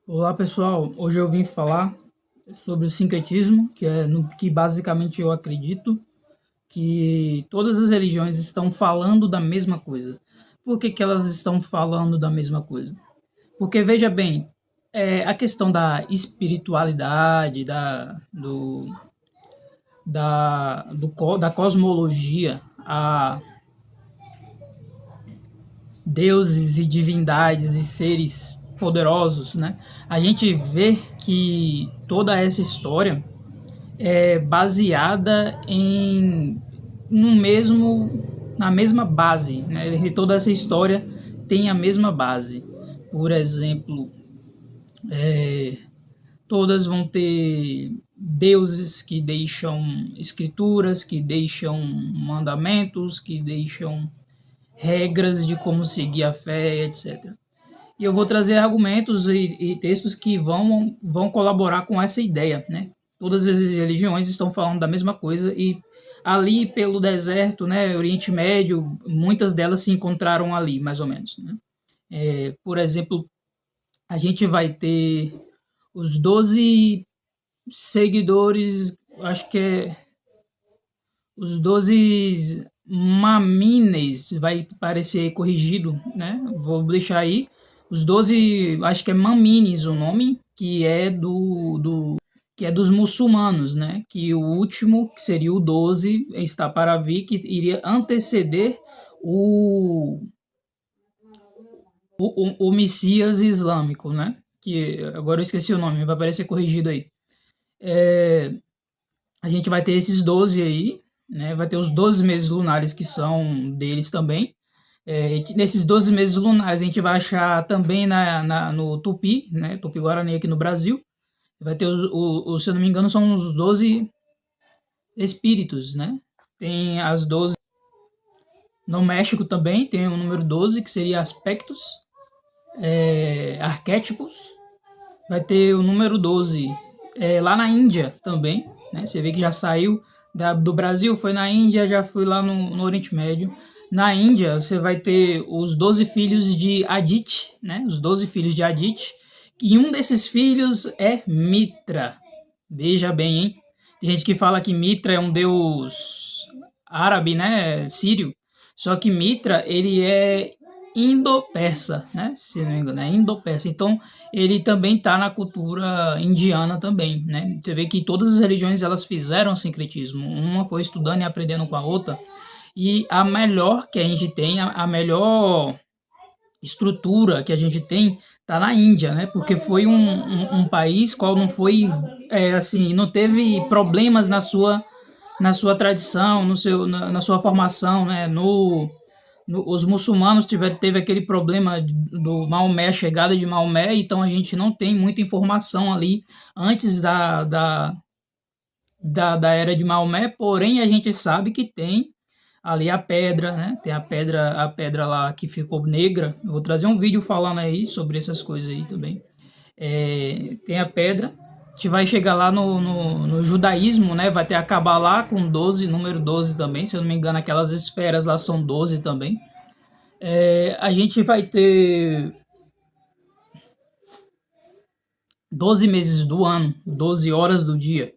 Olá pessoal, hoje eu vim falar sobre o sincretismo, que é no que basicamente eu acredito que todas as religiões estão falando da mesma coisa. Por que elas estão falando da mesma coisa? Porque veja bem, a questão da espiritualidade, da cosmologia, a deuses e divindades e seres poderosos, né? A gente vê que toda essa história é baseada em no mesmo na mesma base, né? Toda essa história tem a mesma base. Por exemplo, todas vão ter deuses que deixam escrituras, que deixam mandamentos, que deixam regras de como seguir a fé, etc. E eu vou trazer argumentos e textos que vão colaborar com essa ideia, né? Todas as religiões estão falando da mesma coisa e ali pelo deserto, né, Oriente Médio, muitas delas se encontraram ali, mais ou menos, né? Por exemplo, a gente vai ter os 12 seguidores, acho que é os 12 mamines, vai parecer corrigido, né? Vou deixar aí. Os 12, acho que é mamines o nome, que é que é dos muçulmanos, né? Que o último, que seria o 12 está para vir, que iria anteceder o, o Messias islâmico, né? Que agora eu esqueci o nome, vai aparecer corrigido aí. A gente vai ter esses 12 aí, né? Vai ter os 12 meses lunares que são deles também. Nesses 12 meses lunares a gente vai achar também no Tupi, né? Tupi-Guarani aqui no Brasil. Vai ter, se eu não me engano, são os 12 espíritos, né? Tem as 12. No México também tem o número 12, que seria aspectos, arquétipos. Vai ter o número 12 lá na Índia também, né? Você vê que já saiu do Brasil, foi na Índia, já foi lá no Oriente Médio. Na Índia, você vai ter os 12 filhos de Adit, né? Os 12 filhos de Adit. E um desses filhos é Mitra. Veja bem, hein? Tem gente que fala que Mitra é um deus árabe, né? Sírio. Só que Mitra, ele é indo-persa, né? Se não me engano, é indo-persa. Então, ele também está na cultura indiana também, né? Você vê que todas as religiões elas fizeram sincretismo. Uma foi estudando e aprendendo com a outra. E a melhor que a gente tem, a melhor estrutura que a gente tem está na Índia, né? Porque foi um país qual não foi assim, não teve problemas na sua tradição, na sua formação, né? Os muçulmanos teve aquele problema do Maomé, a chegada de Maomé, então a gente não tem muita informação ali antes da era de Maomé, porém a gente sabe que tem ali a pedra, né? Tem a pedra lá que ficou negra. Eu vou trazer um vídeo falando aí sobre essas coisas aí também. Tem a pedra. A gente vai chegar lá no judaísmo, né? Vai ter acabar lá com 12, número 12 também. Se eu não me engano, aquelas esferas lá são 12 também. A gente vai ter 12 meses do ano, 12 horas do dia.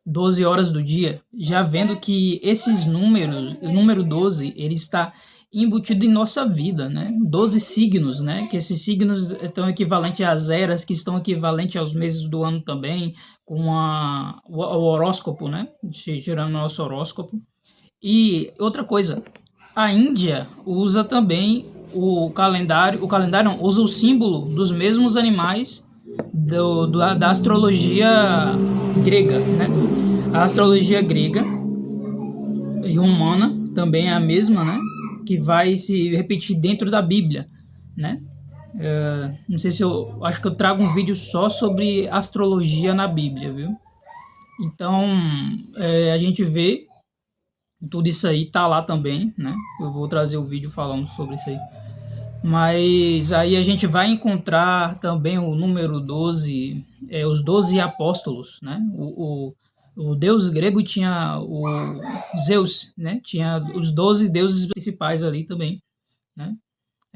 12 horas do dia, já vendo que esses números, o número 12, ele está embutido em nossa vida, né? 12 signos, né? Que esses signos estão equivalentes às eras, que estão equivalentes aos meses do ano também, com o horóscopo, né? Gerando o nosso horóscopo. E outra coisa, a Índia usa também o calendário não, usa o símbolo dos mesmos animais da astrologia grega, né? A astrologia grega e romana também é a mesma, né? Que vai se repetir dentro da Bíblia, né? Não sei se eu acho que eu trago um vídeo só sobre astrologia na Bíblia, viu? Então, a gente vê tudo isso aí tá lá também, né? Eu vou trazer o vídeo falando sobre isso aí. Mas aí a gente vai encontrar também o número 12, os 12 apóstolos, né? O deus grego tinha o Zeus, né? Tinha os 12 deuses principais ali também, né?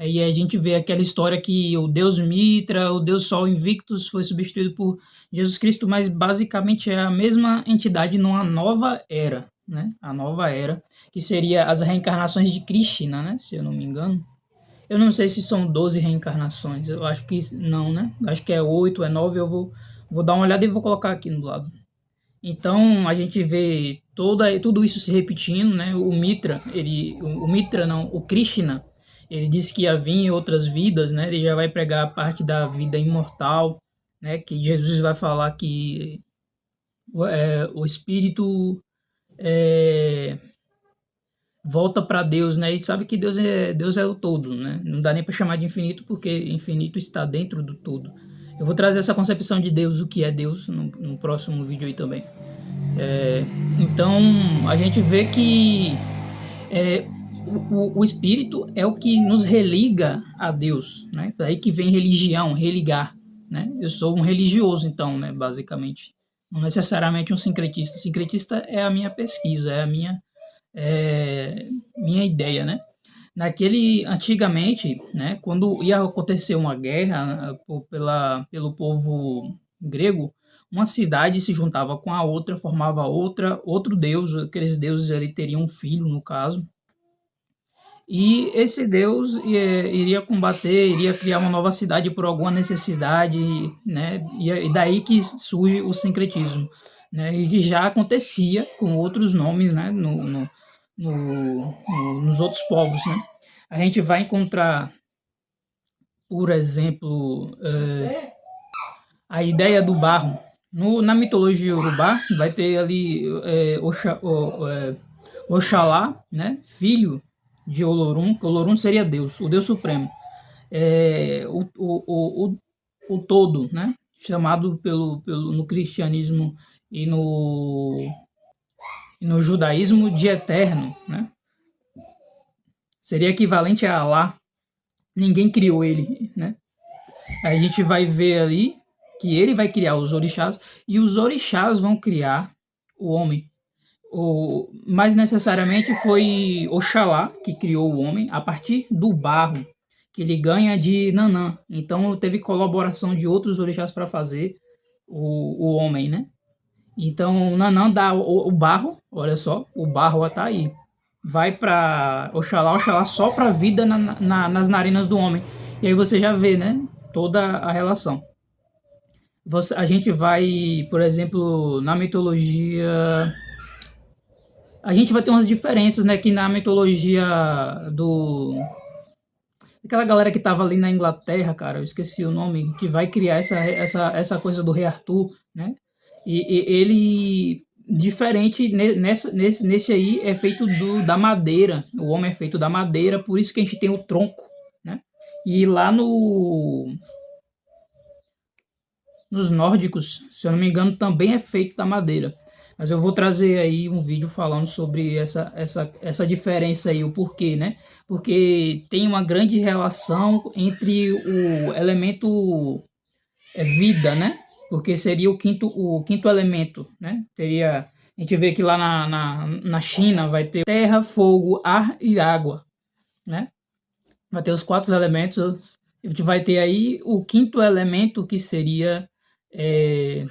Aí a gente vê aquela história que o deus Mitra, o deus Sol Invictus foi substituído por Jesus Cristo, mas basicamente é a mesma entidade numa nova era, né? A nova era, que seria as reencarnações de Krishna, né? Se eu não me engano. Eu não sei se são 12 reencarnações, eu acho que não, né? Acho que é 8, é 9, vou dar uma olhada e vou colocar aqui no lado. Então a gente vê tudo isso se repetindo, né? O Mitra, o Mitra não, o Krishna, ele disse que ia vir em outras vidas, né? Ele já vai pregar a parte da vida imortal, né? Que Jesus vai falar que o espírito é, volta para Deus, né? E sabe que Deus é o todo, né? Não dá nem para chamar de infinito porque infinito está dentro do todo. Eu vou trazer essa concepção de Deus, o que é Deus, no próximo vídeo aí também. Então a gente vê que é, o espírito é o que nos religa a Deus, né? Daí que vem religião, religar, né? Eu sou um religioso, então, né? Basicamente, não necessariamente um sincretista. Sincretista é a minha pesquisa, é a minha ideia, né? Antigamente, né? Quando ia acontecer uma guerra pelo povo grego, uma cidade se juntava com a outra, formava outro deus, aqueles deuses ali teriam um filho, no caso, e esse deus iria combater, iria criar uma nova cidade por alguma necessidade, né? E daí que surge o sincretismo, né? E que já acontecia com outros nomes, né? Nos outros povos, né? A gente vai encontrar, por exemplo, a ideia do barro. Na mitologia urubá, vai ter ali Oxalá, né? Filho de Olorum, que Olorum seria Deus, o Deus Supremo. O todo, né? Chamado no cristianismo e no judaísmo de eterno, né? Seria equivalente a Alá. Ninguém criou ele, né? Aí a gente vai ver ali que ele vai criar os orixás e os orixás vão criar o homem. Mais necessariamente foi Oxalá que criou o homem a partir do barro que ele ganha de Nanã. Então teve colaboração de outros orixás para fazer o homem, né? Então Nanã dá o barro, olha só, o barro está aí. Vai para Oxalá sopra a vida nas narinas do homem. E aí você já vê, né? Toda a relação. A gente vai, por exemplo, na mitologia. A gente vai ter umas diferenças, né? Que na mitologia do. Aquela galera que tava ali na Inglaterra, cara, eu esqueci o nome, que vai criar essa coisa do Rei Arthur, né? E ele, diferente nesse aí, é feito da madeira. O homem é feito da madeira, por isso que a gente tem o tronco, né? E lá nos nórdicos, se eu não me engano, também é feito da madeira. Mas eu vou trazer aí um vídeo falando sobre essa diferença aí, o porquê, né? Porque tem uma grande relação entre o elemento vida, né? Porque seria o quinto elemento, né? A gente vê que lá na China vai ter terra, fogo, ar e água, né? Vai ter os 4 elementos. A gente vai ter aí o quinto elemento que seria é,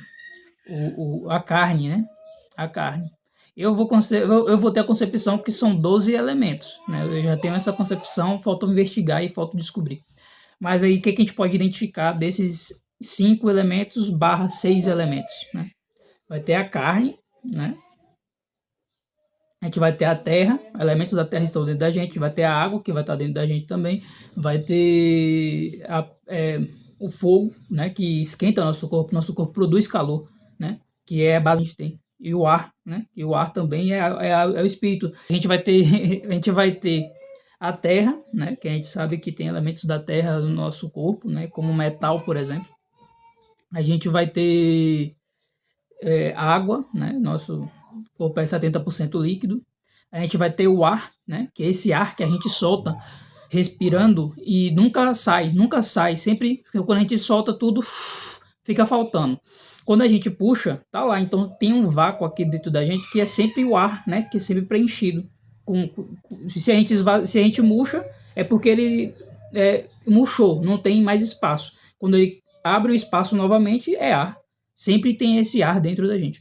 a carne, né? A carne. Eu vou ter a concepção que são 12 elementos, né? Eu já tenho essa concepção, falta investigar e falta descobrir. Mas aí o que a gente pode identificar desses 5 elementos barra 6 elementos, né? Vai ter a carne, né? A gente vai ter a terra, elementos da terra estão dentro da gente, vai ter a água, que vai estar dentro da gente também, vai ter o fogo, né, que esquenta nosso corpo produz calor, né, que é a base que a gente tem, e o ar, né, e o ar também é o espírito. A gente vai ter, a gente vai ter a terra, né, que a gente sabe que tem elementos da terra no nosso corpo, né, como metal, por exemplo. A gente vai ter água, né, nosso corpo é 70% líquido. A gente vai ter o ar, né, que é esse ar que a gente solta respirando e nunca sai, sempre quando a gente solta tudo fica faltando. Quando a gente puxa, tá lá, então tem um vácuo aqui dentro da gente que é sempre o ar, né, que é sempre preenchido. Se a gente murcha, é porque ele murchou, não tem mais espaço. Quando ele abre o espaço novamente, é ar. Sempre tem esse ar dentro da gente,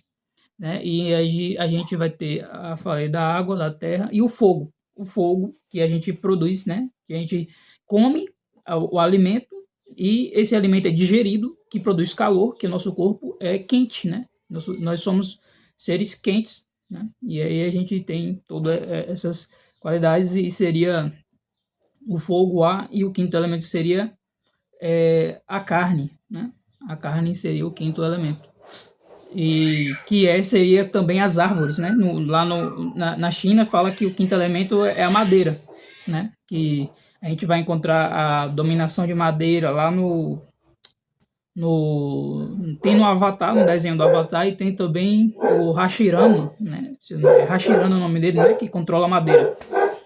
né? E aí a gente vai ter, falei da água, da terra e o fogo. O fogo que a gente produz, né? Que a gente come o alimento e esse alimento é digerido, que produz calor, que o nosso corpo é quente, né? Nós somos seres quentes, né? E aí a gente tem todas essas qualidades e seria o fogo, o ar, e o quinto elemento seria a carne, né? A carne seria o quinto elemento. E que seria também as árvores, né? Na China fala que o quinto elemento é a madeira, né? Que a gente vai encontrar a dominação de madeira lá tem no Avatar, no desenho do Avatar, e tem também o Hashirama, né? Hashirama é o nome dele, né? Que controla a madeira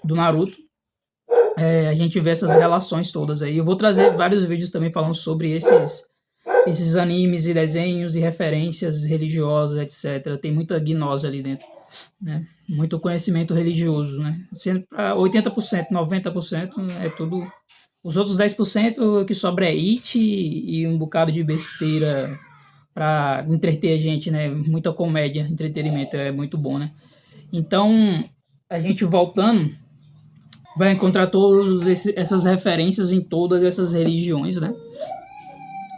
do Naruto. A gente vê essas relações todas aí. Eu vou trazer vários vídeos também falando sobre esses animes e desenhos e referências religiosas, etc. Tem muita gnose ali dentro, né? Muito conhecimento religioso, né? Sendo para 80%, 90% é tudo. Os outros 10% que sobra é it e um bocado de besteira para entreter a gente, né? Muita comédia, entretenimento é muito bom, né? Então, a gente voltando, vai encontrar todas essas referências em todas essas religiões, né?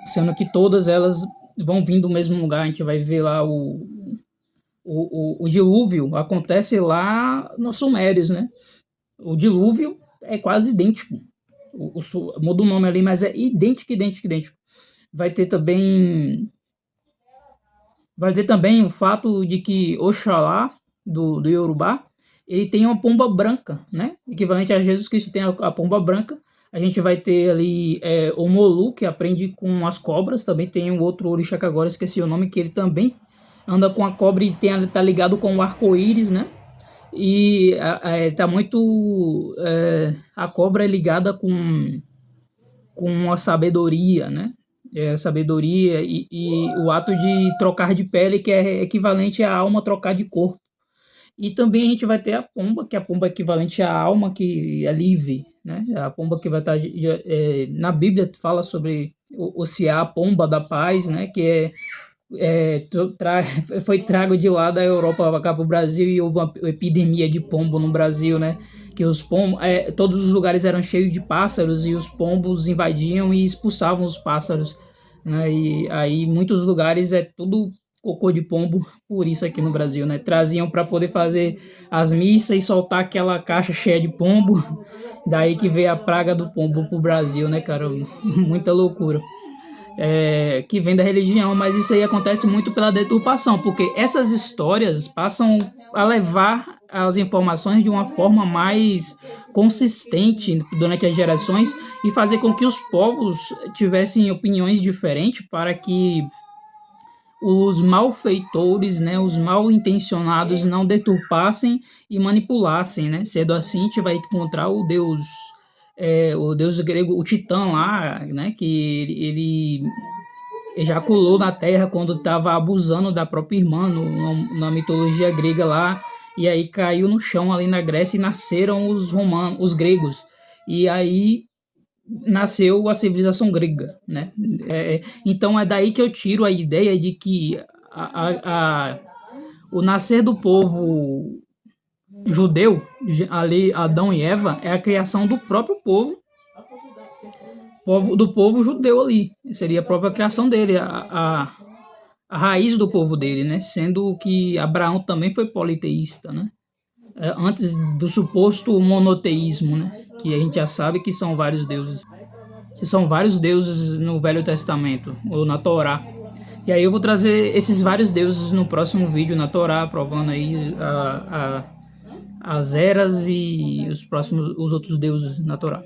Sendo que todas elas vão vir do mesmo lugar. A gente vai ver lá o dilúvio acontece lá nos Sumérios, né? O dilúvio é quase idêntico. Muda o nome ali, mas é idêntico, idêntico, idêntico. Vai ter também o fato de que Oxalá, do Yorubá, ele tem uma pomba branca, né? Equivalente a Jesus Cristo tem a pomba branca. A gente vai ter ali o Molu, que aprende com as cobras. Também tem um outro orixá que agora esqueci o nome, que ele também anda com a cobra e tá ligado com o arco-íris, né? E tá muito... a cobra é ligada com a sabedoria, né? Sabedoria e o ato de trocar de pele, que é equivalente à alma trocar de corpo. E também a gente vai ter a pomba, que é a pomba equivalente à alma, que é livre, né? A pomba que vai estar... na Bíblia fala sobre Ociar, a pomba da paz, né? Que foi trago de lá da Europa cá para o Brasil e houve uma epidemia de pombo no Brasil, né? Que os pombos, todos os lugares eram cheios de pássaros e os pombos invadiam e expulsavam os pássaros, né? E aí muitos lugares é tudo cocô de pombo, por isso aqui no Brasil, né? Traziam para poder fazer as missas e soltar aquela caixa cheia de pombo. Daí que veio a praga do pombo pro Brasil, né, cara? Muita loucura. Que vem da religião, mas isso aí acontece muito pela deturpação, porque essas histórias passam a levar as informações de uma forma mais consistente durante as gerações e fazer com que os povos tivessem opiniões diferentes para que os malfeitores, né, os mal intencionados não deturpassem e manipulassem, né? Sendo assim, a gente vai encontrar o deus grego, o Titã lá, né, que ele ejaculou na terra quando estava abusando da própria irmã na mitologia grega lá, e aí caiu no chão ali na Grécia e nasceram os gregos. E aí nasceu a civilização grega, né? Então é daí que eu tiro a ideia de que o nascer do povo judeu, ali Adão e Eva, é a criação do próprio povo do povo judeu ali. Seria a própria criação dele, a raiz do povo dele, né? Sendo que Abraão também foi politeísta, né? Antes do suposto monoteísmo, né? Que a gente já sabe que são vários deuses. Que são vários deuses no Velho Testamento, ou na Torá. E aí eu vou trazer esses vários deuses no próximo vídeo na Torá, provando aí as eras e os outros deuses na Torá.